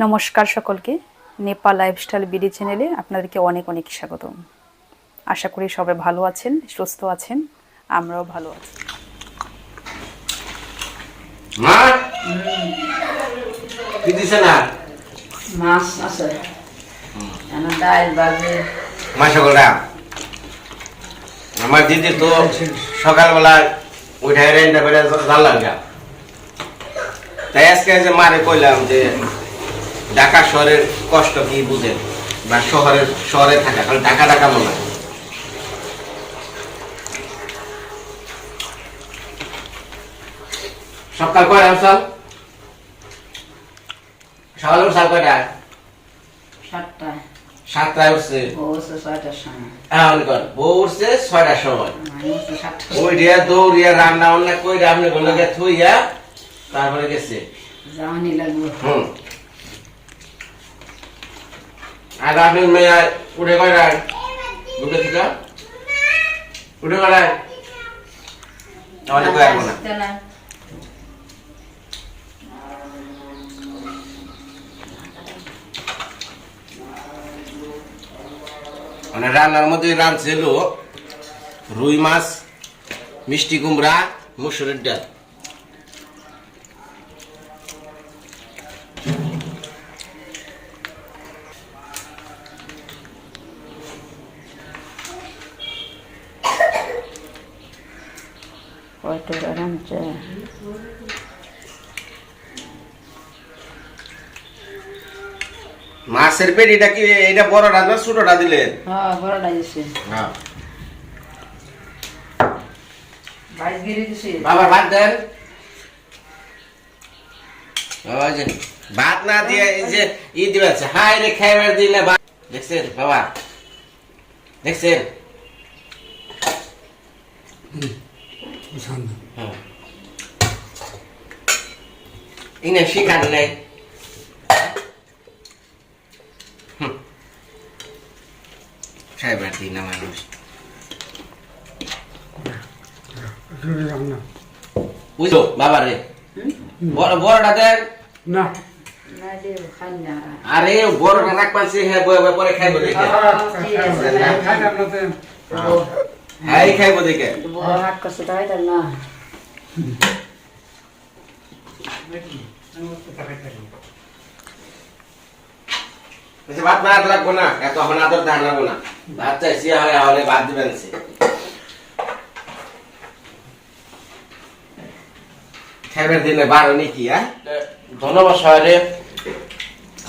নমস্কার সকলকে, Nepal lifestyle BD চ্যানেলে আপনাদেরকে অনেক অনেক স্বাগতম। আশা করি সবাই ভালো আছেন, সুস্থ আছেন, আমরাও ভালো আছি। মা কি দিছে না? মাছ আছে, ডাল বাজে। মাসকলরা আমার দিদি তো সকালবেলা উঠে রেন্টা করে জানলাম যা, তাই আজকে যে মারে কইলাম যে ঢাকা শহরের কষ্ট কি বুঝেন, বা শহরে থাকা কারণ ঢাকা ঢাকা মনে হয়। সকাল কয়টা উঠাল? সকালে উঠাল কয়টায়? 7টায়। 7টায় উঠছে। ও হচ্ছে 6টার সময়। বউ উঠছে 6টার সময়। আমি হচ্ছে 7টায়। ওই দিয়া দৌড়িয়া রান্না বান্না কইরা আপনি বললে থইয়া তারপরে গেছে। যাওয়ানি লাগবে। আর আপনি মেয়ে উঠে কয়টায়? দুটো থেকে উঠে কয়টায়? আমাদের কয় আসবো না। মানে রান্নার মধ্যে রাঁধছিল রুই মাছ, মিষ্টি কুমড়া, মসুরের ডাল। কয়টা রামচে মাছের পেটিটা কি এটা বড়টা না ছোটটা দিলেন? হ্যাঁ, বড়টা দিছে। হ্যাঁ বাইশ গিরি দিছে। বাবা ভাত দেন। বাবা যে ভাত না দিয়ে এই যে দিবে আছে, হাই রে খাইবার দিলে ভাত। দেখছেন বাবা, দেখছেন? ইনে শিখান নাই। খাইবার দিই না মানুষ। বুঝলো বাবা রে, বড়টা দেন না না দে খাই না। আরে বড়টা রাখ পাচ্ছি, হ্যাঁ পরে খাইবো দেখে। হ্যাঁ খাইবো দেখে। বড় হাত করছে তাই তার না। ভাত না লাগবো না, এত আমার আদর ধান লাগবো না। ভাত চাইছি হলে ভাত দিবেন। খাইবার দিলে বারো নাকি? ধন্যবাদ শহরে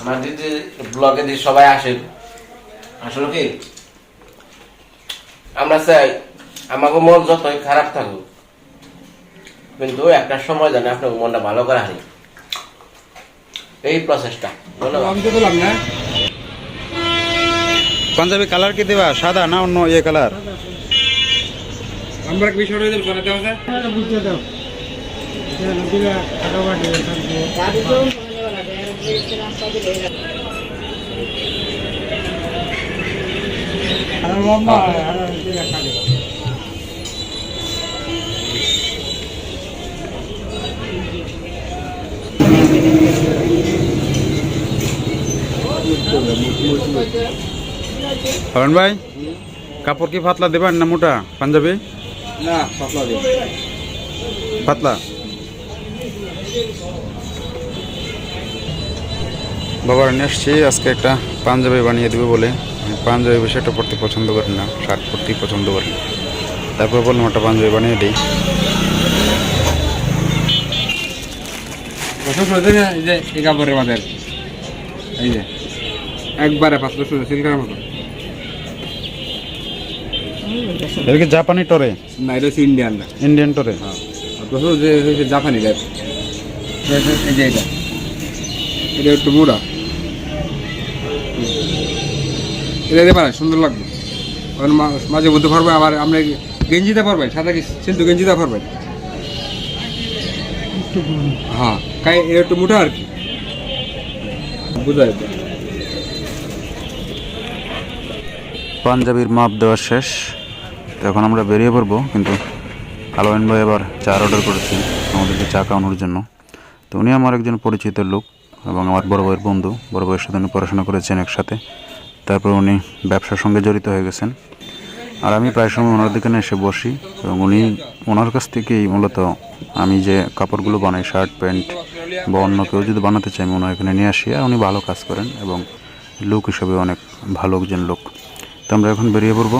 আমার দিদি ব্লগে দিয়ে সবাই আসেন। আসলে কি আমরা চাই আমাকে মন যতই খারাপ থাকুক, কিন্তু একটা সময় জানে আপনার মনটা ভালো করা হয়, এই প্রসেসটা। আমি তো বললাম না পাঞ্জাবি কালার কি দেবা, সাদা না অন্য ইয়ে কালার? আমরা কি বিষয় দেব শোনাতে হবে? বুঝতে দাও দিলা কাটাবা দিয়ে থাকবো। দাদি তো মনে বলা যায় যে রাস্তা দিয়ে আর মাম্মা আর দিলা খাবে। হরণ ভাই, কাপড় কি পাতলা দেবেন না মোটা পাঞ্জাবি? না পাতলা দিও। পাতলা। বাবার নিয়ে আসছি আজকে একটা পাঞ্জাবি বানিয়ে দেবে বলে। আমি পাঞ্জাবি বিষয়টা পড়তে পছন্দ করি না, শার্ট পরতেই পছন্দ করি। তারপর বললাম একটা পাঞ্জাবি বানিয়ে দিই। কত সুন্দর এই যে এই কাপড়ের মাঝে এই যে একবারে পাতলা সুন্দর সিল্কের মতো। এটা কি জাপানি টরে? না, এটা হচ্ছে ইন্ডিয়ান না, ইন্ডিয়ান টরে। হ্যাঁ কত যে জাপানি টাইপ। এই যে এটা একটু মোড়া, এটা দিতে পারে সুন্দর লাগবে। মাঝে মধ্যে পারবে, আবার আমরা গেঞ্জিতে পারবেন, সাদা কিন্তু গেঞ্জিতে পারবেন। হ্যাঁ এটা একটু মোটা আর কি, বোঝা যেত। পাঞ্জাবির মাপ দেওয়া শেষ, তো এখন আমরা বেরিয়ে পড়বো। কিন্তু আলোয়ন ভাই আবার চা অর্ডার করেছেন আমাদেরকে চা খাওয়ানোর জন্য। তো উনি আমার একজন পরিচিত লোক, এবং আমার বড় ভাইয়ের বন্ধু। বড় ভাইয়ের সাথে উনি পড়াশোনা করেছেন একসাথে, তারপর উনি ব্যবসার সঙ্গে জড়িত হয়ে গেছেন। আর আমি প্রায় সময় ওনার দোকানে এসে বসি এবং ওনার কাছ থেকেই মূলত আমি যে কাপড়গুলো বানাই, শার্ট প্যান্ট বা অন্য কেউ যদি বানাতে চাই, আমি ওনার এখানে নিয়ে আসি। আর উনি ভালো কাজ করেন এবং লোক হিসেবে অনেক ভালো একজন লোক। তো আমরা এখন বেরিয়ে পড়বো,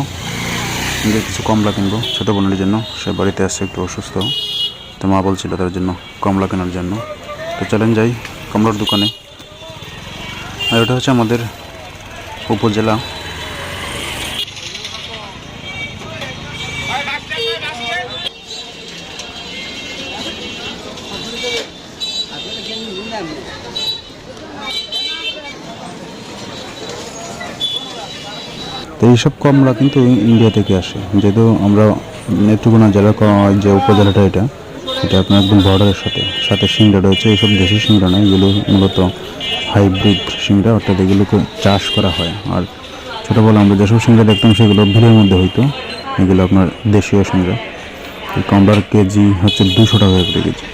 যে কিছু কমলা কিনবো ছোটো বোনের জন্য। সে বাড়িতে আসছে, একটু অসুস্থ, তো মা বলছিল তার জন্য কমলা কেনার জন্য। তো চলেন যাই কমলার দোকানে। আর এটা হচ্ছে আমাদের উপজেলা। তো এইসব কমলা কিন্তু ইন্ডিয়া থেকে আসে, যেহেতু আমরা নেত্রকোনা জেলার যে উপজেলাটা এটা আপনার একদম বর্ডারের সাথে সিংড়া রয়েছে। এইসব দেশি সিংড়া নয়, এগুলো মূলত হাইব্রিড সিংড়া, অর্থাৎ এগুলোকে চাষ করা হয়। আর ছোটোবেলা আমরা যেসব সিংড়া দেখতাম সেগুলো ভিড়ের মধ্যে হইতো, এগুলো আপনার দেশীয় সিংড়া। এই কমলার কেজি হচ্ছে 200 টাকা করে কেজি।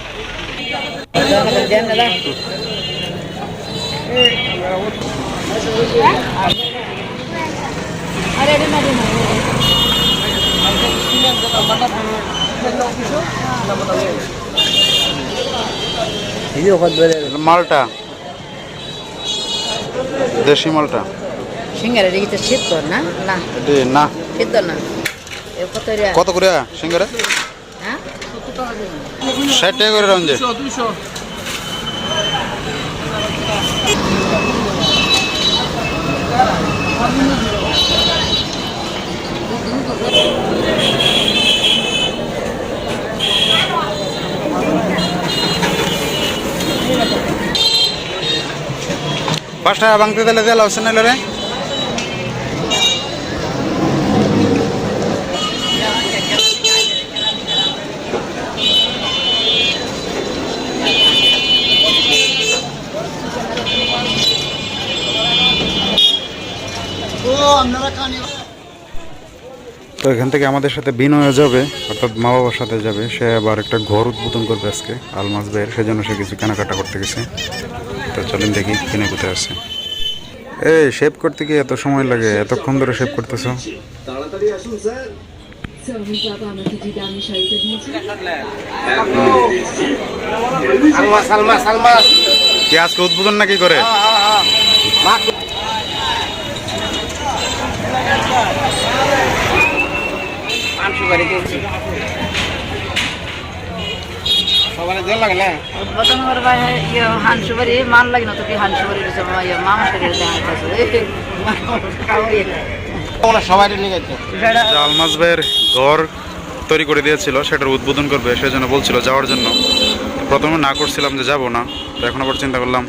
মালটা দেশি মালটা সিঙ্গারা দিকে সিদ্ধ না না না সিদ্ধ না কত করে সিঙ্গারা? হ্যাঁ 60 টাকা করে রঞ্জে। পাঁচটা ভাঙতে দিলে দেওয়া হচ্ছে না রে। তো এখান থেকে আমাদের সাথে বিনয় যাবে, অর্থাৎ মা বাবার সাথে যাবে। সে আবার একটা ঘর উদ্বোধন করবে আজকে আলমাস ভাইয়ের, সেজন্য সে কিছু কেনাকাটা করতে গেছে। তো চলেন দেখি কিনে কোথায় আছে। এই শেভ করতে কি এত সময় লাগে? এতক্ষণ ধরে শেভ করতেছো? কি আজকে উদ্বোধন নাকি করে? উদ্বোধন করবা হাঁসুবাড়ি মান লাগে না তো কি হাঁসুবাড়ি মামা সাথে আলমাস ভাইয়ের ঘর তৈরি করে দিয়েছিল, সেটার উদ্বোধন করবে, সেজন্য বলছিল যাওয়ার জন্য। প্রথমে না করছিলাম যে যাব না, তো এখন আবার চিন্তা করলাম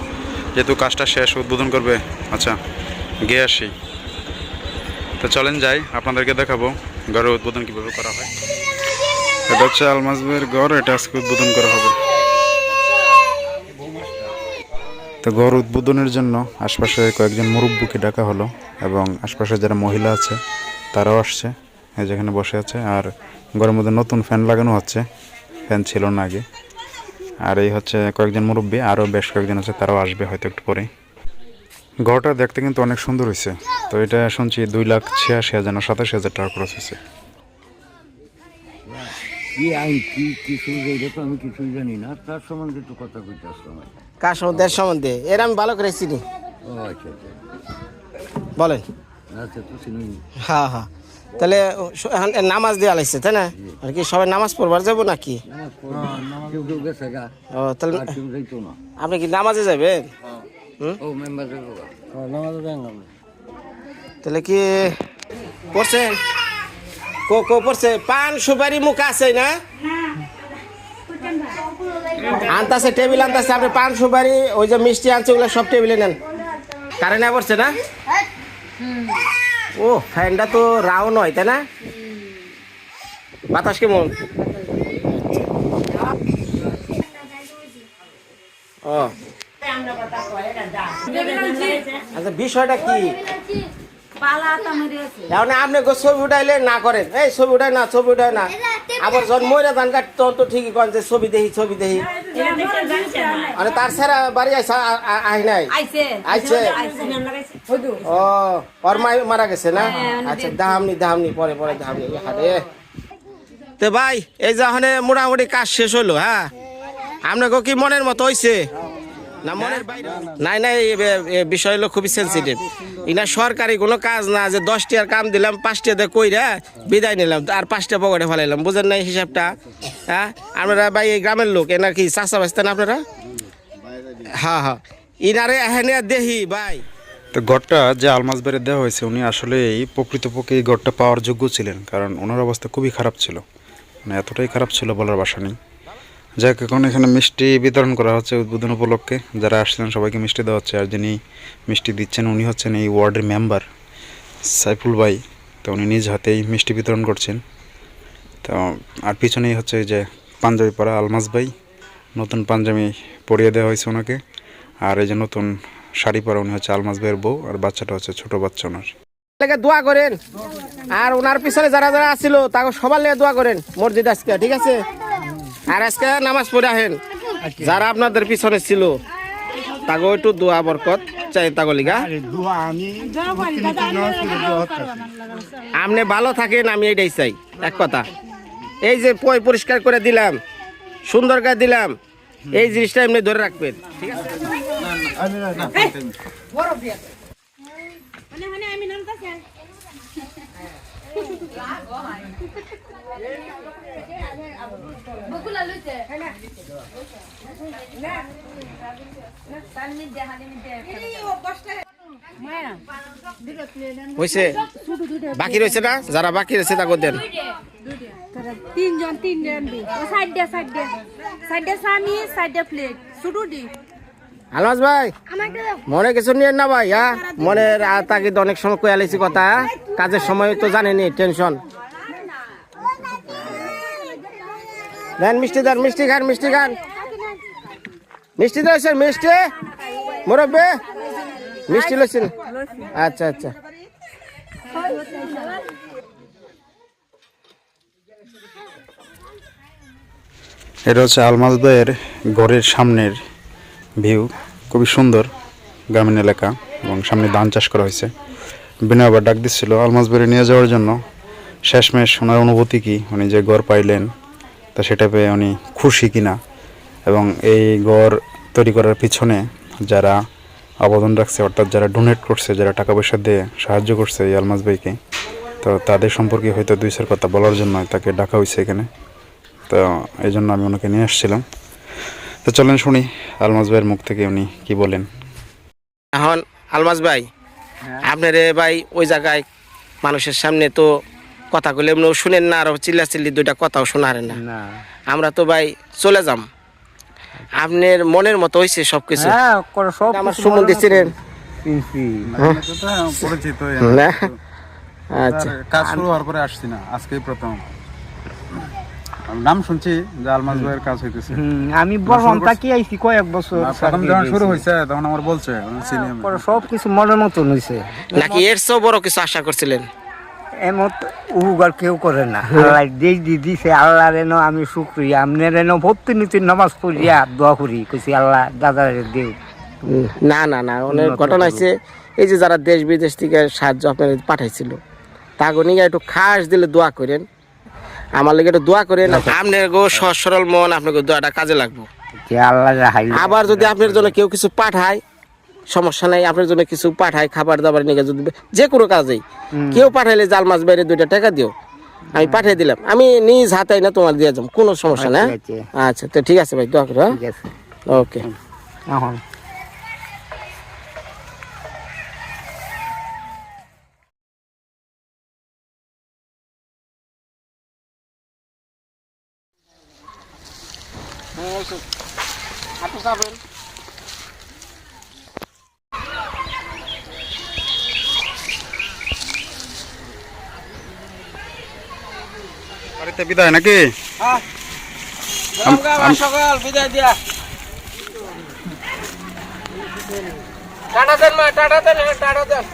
যেহেতু কাজটা শেষ, উদ্বোধন করবে, আচ্ছা গিয়ে আসি। তো চলেন যাই, আপনাদেরকে দেখাবো ঘরের উদ্বোধন কীভাবে করা হয়। এটা হচ্ছে আলমাস ভাইয়ের ঘর, এটা আজকে উদ্বোধন করা হবে। তো ঘর উদ্বোধনের জন্য আশপাশে কয়েকজন মুরব্বীকে ডাকা হলো এবং আশপাশে যারা মহিলা আছে তারাও আসছে, এই যেখানে বসে আছে। আর ঘরের মধ্যে নতুন ফ্যান লাগানো হচ্ছে, ফ্যান ছিল না আগে। আর এই হচ্ছে কয়েকজন মুরব্বী, আরও বেশ কয়েকজন আছে, তারাও আসবে হয়তো একটু পরে। ঘরটা দেখতে কিন্তু অনেক সুন্দর হয়েছে। তো এটা শুনছি 2,86,087 টাকা খরচ হয়েছে। কি আইন কি কিছু এটা তো আমি কিছুই জানি না, তার সম্বন্ধে একটু কথা কইতে আসলাম। কার সম্বন্ধে সম্বন্ধে এর আমি ভালো করে চিনি। ও আচ্ছা আচ্ছা, বলেন। আচ্ছা তো চিনি। হ্যাঁ হ্যাঁ, তাহলে এখন নামাজ দেওয়া লাগছে তাই না? আর কি সবাই নামাজ পড়বার যাবো নাকি? কেউ কেউ গেছে গা, ও তাহলে আর কেউ যাইতো না। আপনি কি নামাজে যাবেন? ও মেম্বার যাবো গা, নামাজে যাই না। তাহলে কি পড়ছেন? কো পড়ছে? পান সুপারি মুখ আছে না? আনতাছে টেবিল আনতাছে, আপনি পান সুপারি ওই যে মিষ্টি আনছে ওগুলো সব টেবিলে নেন। কারেন্ট পড়ছে না? ও ফ্যানটা তো রাও নয় তাই না? বাতাস কেমন? ও আচ্ছা, বিষয়টা কি? এখন আপনি ছবি উঠাইলে না করেন, এই ছবি উঠায় না, ছবি উঠায় না। আবার যখন ময়রা ধান কাট তখন তো ঠিকই কন যে ছবি দেখি মানে তার সারা বাড়ি আই নাই আইছে ও ওর মাই মারা গেছে না আচ্ছা দাহামনি পরে দাহামনি হারে তে ভাই এই যখন মোটামুটি কাজ শেষ হলো হ্যাঁ আপনাকে কি মনের মতো হইছে না মনের বাইরে নাই বিষয় হলো খুবই সেন্সিটিভ ইনা সরকারি কোনো কাজ না যে 10 টাকার কাম দিলাম 5 টাকা দিয়ে কইরা বিদায় নিলাম আর 5 টাকা পকেটে ফেলাইলাম বুঝেন নাই হিসাবটা হ্যাঁ আপনারা ভাই এই গ্রামের লোক এনার কি চাষা বাঁচতেন আপনারা হ্যাঁ ইনারে এখানে দেখি ভাই তো গড়টা যে আলমাজ বেড়ে দেওয়া হয়েছে উনি আসলে এই প্রকৃতপক্ষে এই গড়টা পাওয়ার যোগ্য ছিলেন, কারণ ওনার অবস্থা খুবই খারাপ ছিল, মানে এতটাই খারাপ ছিল বলার ভাষা নেই। যাক, এখন এখানে মিষ্টি বিতরণ করা হচ্ছে উদ্বোধন উপলক্ষে, যারা আসছেন সবাইকে মিষ্টি দেওয়া হচ্ছে। আর যিনি মিষ্টি দিচ্ছেন উনি হচ্ছেন এই ওয়ার্ডের মেম্বার সাইফুল ভাই, তো উনি নিজ হাতেই মিষ্টি বিতরণ করছেন। তো আর পিছনেই হচ্ছে যে পাঞ্জাবি পরা আলমাজ ভাই, নতুন পাঞ্জাবি পরিয়ে দেওয়া হয়েছে ওনাকে। আর এই যে নতুন শাড়ি পরা উনি হচ্ছে আলমাজ ভাইয়ের বউ, আর বাচ্চাটা হচ্ছে ছোট বাচ্চা ওনার। দোয়া করেন আর ওনার পিছনে যারা আসছিল তাকে সবার লেগে দোয়া করেন মসজিদ আজকে, ঠিক আছে? আর আজকে নামাজ পড়ে আহেন, যারা আপনাদের পিছনে ছিল তাকে একটু দোয়া বরকত চাই তাকে লিগা। আপনি ভালো থাকেন, আমি এইটাই চাই। এক কথা, এই যে পরিষ্কার করে দিলাম, সুন্দর করে দিলাম, এই জিনিসটা এমনি ধরে রাখবেন, ঠিক আছে? হয়েছে, বাকি রয়েছে না? যারা বাকি রয়েছে তাকে দেন। তিনজন আলমাজ ভাই, মনে কিছু নিয়ে না ভাই, হ্যাঁ মনের তাকে অনেক সময় কয়ে আলাইছি কথা, কাজের সময় তো জানেনি টেনশন। দেন মিষ্টি দেন, মিষ্টি খান মিষ্টি দিয়েছেন, মিষ্টি মুরব্বী মিষ্টি লইছেন? আচ্ছা আচ্ছা। এটা হচ্ছে আলমাজ ভাইয়ের ঘরের সামনের ভিউ, খুবই সুন্দর গ্রামীণ এলাকা, এবং সামনে ধান চাষ করা হয়েছে। বিনয় আবার ডাক দিচ্ছিল আলমাজ ভাইয়ের নিয়ে যাওয়ার জন্য। শেষমেশ ওনার অনুভূতি কি, উনি যে ঘর পাইলেন তা সেটা পেয়ে উনি খুশি কিনা, এবং এই ঘর তৈরি করার পিছনে যারা অবদান রাখছে, অর্থাৎ যারা ডোনেট করছে, যারা টাকা পয়সা দিয়ে সাহায্য করছে এই আলমাজ ভাইকে, তো তাদের সম্পর্কে হয়তো দুই চার কথা বলার জন্য তাকে ডাকা হয়েছে এখানে। তো এই জন্য আমি ওনাকে নিয়ে আসছিলাম। তো চলেন শুনি আলমাজ ভাইয়ের মুখ থেকে উনি কি বলেন। এখন আলমাজ ভাই, আপনার ভাই ওই জায়গায় মানুষের সামনে তো কথা কইলে এমনি শুনেন না, আর চিল্লাচিল্লি দুইটা কথাও শোনারেন না। আমরা তো ভাই চলে যাম, আপনার মনের মতো হয়েছে সবকিছু? আমার সম্বন্ধে ছিলেন না? আচ্ছা, কাজ শুরু হওয়ার পরে আসছি না, আজকেই প্রথম নাম শুনছি যে আলমাজ ভাইয়ের কাজ হইতেছে। আমি বর্তমান তাকি আইছি কয়েক বছর, প্রথম যখন শুরু হয়েছে তখন আমার বলছে সবকিছু মনের মতন হয়েছে। নাকি এর চেয়েও বড় কিছু আশা করছিলেন? এমন উগার কেউ করে না, আল্লাহ দেশ দিয়ে দিছে, আল্লাহ রেন আমি শুক্রিয়া। আপনার রেন ভর্তি নীতির নামাজ পড়িয়া দোয়া করি, কইছি আল্লাহ দাদার দেও। না অনেক ঘটনা হয়েছে। এই যে যারা দেশ বিদেশ থেকে সাহায্য আপনার পাঠাইছিল, তাকে নিয়ে একটু খাস দিলে দোয়া করেন, আমার লেগে একটু দোয়া করেন। আপনার গো সহজ সরল মন, আপনাকে দোয়াটা কাজে লাগবো। আবার যদি আপনার জন্য কেউ কিছু পাঠায়, সমস্যা নাই, আপনার জন্য কিছু পাঠায়, খাবার দাবার নিয়ে যদি যে কোনো কাজেই কেউ পাঠাইলে জাল মাছ বাইরে 2টা টাকা দিও, আমি পাঠিয়ে দিলাম, আমি নিজ হাতে না তোমার দিয়ে যাবো, কোনো সমস্যা না। আচ্ছা, তো ঠিক আছে ভাই, দোয়া করো। ওকে। বাড়িতে বিদায় নাকি? সকাল বিদায় দিয়া টাটা দেন মা, টাটা দেন।